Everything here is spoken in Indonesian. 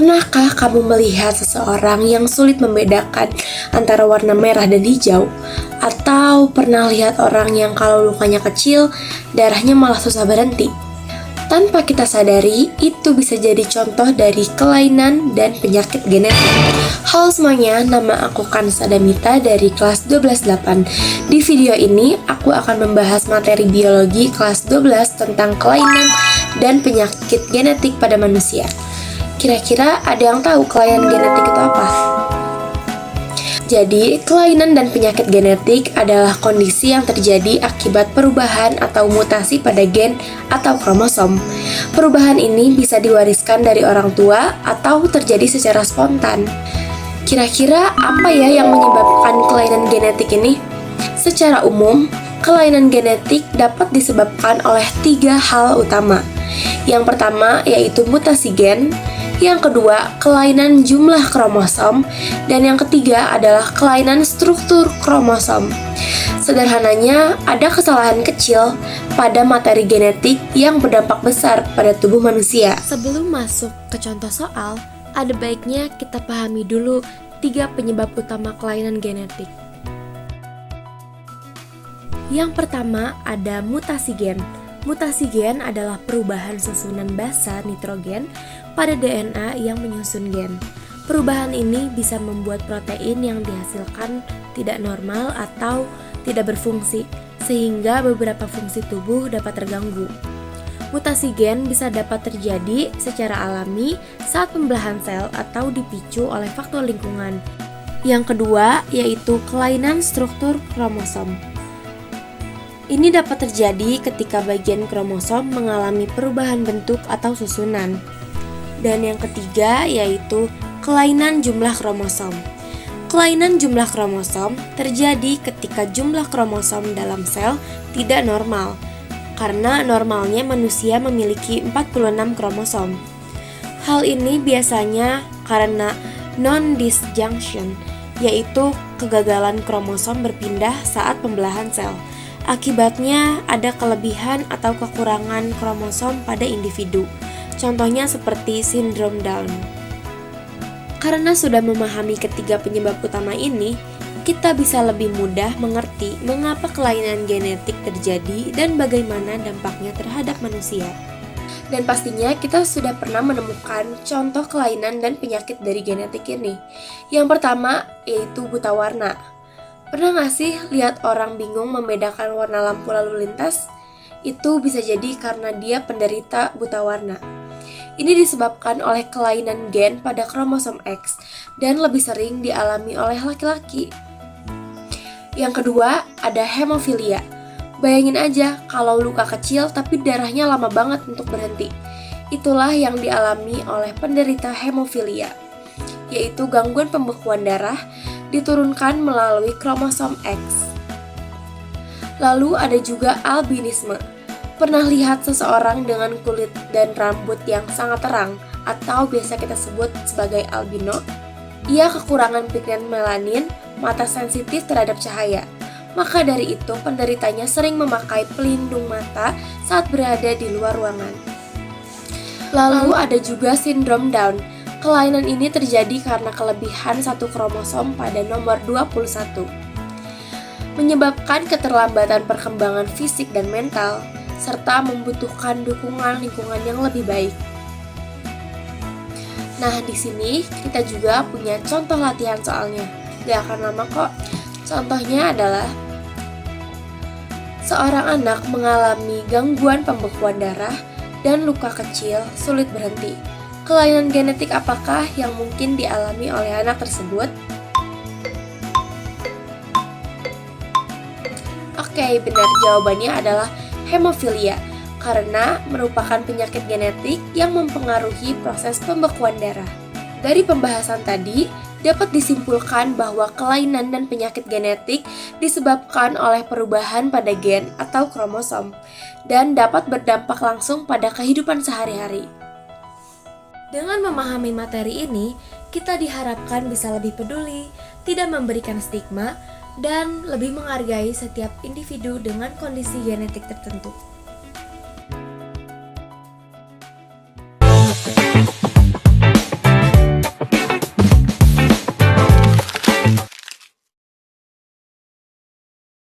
Pernahkah kamu melihat seseorang yang sulit membedakan antara warna merah dan hijau? Atau pernah lihat orang yang kalau lukanya kecil, darahnya malah susah berhenti? Tanpa kita sadari, itu bisa jadi contoh dari kelainan dan penyakit genetik. Halo semuanya, nama aku Kansa Damita dari kelas 12-8. Di video ini, aku akan membahas materi biologi kelas 12 tentang kelainan dan penyakit genetik pada manusia. Kira-kira ada yang tahu kelainan genetik itu apa? Jadi, kelainan dan penyakit genetik adalah kondisi yang terjadi akibat perubahan atau mutasi pada gen atau kromosom. Perubahan ini bisa diwariskan dari orang tua atau terjadi secara spontan. Kira-kira apa ya yang menyebabkan kelainan genetik ini? Secara umum, kelainan genetik dapat disebabkan oleh 3 hal utama. Yang pertama yaitu mutasi gen, yang kedua kelainan jumlah kromosom, dan yang ketiga adalah kelainan struktur kromosom. Sederhananya, ada kesalahan kecil pada materi genetik yang berdampak besar pada tubuh manusia. Sebelum masuk ke contoh soal, ada baiknya kita pahami dulu 3 penyebab utama kelainan genetik. Yang pertama ada mutasi gen. Mutasi gen adalah perubahan susunan basa nitrogen pada DNA yang menyusun gen. Perubahan ini bisa membuat protein yang dihasilkan tidak normal atau tidak berfungsi, sehingga beberapa fungsi tubuh dapat terganggu. Mutasi gen bisa dapat terjadi secara alami saat pembelahan sel atau dipicu oleh faktor lingkungan. Yang kedua yaitu kelainan struktur kromosom. Ini dapat terjadi ketika bagian kromosom mengalami perubahan bentuk atau susunan. Dan yang ketiga yaitu kelainan jumlah kromosom. Kelainan jumlah kromosom terjadi ketika jumlah kromosom dalam sel tidak normal, karena normalnya manusia memiliki 46 kromosom. Hal ini biasanya karena non-disjunction, yaitu kegagalan kromosom berpindah saat pembelahan sel. Akibatnya ada kelebihan atau kekurangan kromosom pada individu. Contohnya seperti sindrom Down. Karena sudah memahami ketiga penyebab utama ini, kita bisa lebih mudah mengerti mengapa kelainan genetik terjadi dan bagaimana dampaknya terhadap manusia. Dan pastinya kita sudah pernah menemukan contoh kelainan dan penyakit dari genetik ini. Yang pertama yaitu buta warna. Pernah gak sih lihat orang bingung membedakan warna lampu lalu lintas? Itu bisa jadi karena dia penderita buta warna. Ini disebabkan oleh kelainan gen pada kromosom X dan lebih sering dialami oleh laki-laki. Yang kedua, ada hemofilia. Bayangin aja kalau luka kecil tapi darahnya lama banget untuk berhenti. Itulah yang dialami oleh penderita hemofilia, yaitu gangguan pembekuan darah diturunkan melalui kromosom X. Lalu ada juga albinisme. Pernah lihat seseorang dengan kulit dan rambut yang sangat terang atau biasa kita sebut sebagai albino? Ia kekurangan pigmen melanin, mata sensitif terhadap cahaya. Maka dari itu penderitanya sering memakai pelindung mata saat berada di luar ruangan. Lalu ada juga sindrom Down. Kelainan ini terjadi karena kelebihan satu kromosom pada nomor 21, menyebabkan keterlambatan perkembangan fisik dan mental, serta membutuhkan dukungan lingkungan yang lebih baik. Nah, di sini kita juga punya contoh latihan soalnya. Gak akan lama kok. Contohnya adalah seorang anak mengalami gangguan pembekuan darah dan luka kecil sulit berhenti. Kelainan genetik apakah yang mungkin dialami oleh anak tersebut? Oke, benar, jawabannya adalah hemofilia, karena merupakan penyakit genetik yang mempengaruhi proses pembekuan darah. Dari pembahasan tadi, dapat disimpulkan bahwa kelainan dan penyakit genetik disebabkan oleh perubahan pada gen atau kromosom, dan dapat berdampak langsung pada kehidupan sehari-hari. Dengan memahami materi ini, kita diharapkan bisa lebih peduli, tidak memberikan stigma, dan lebih menghargai setiap individu dengan kondisi genetik tertentu.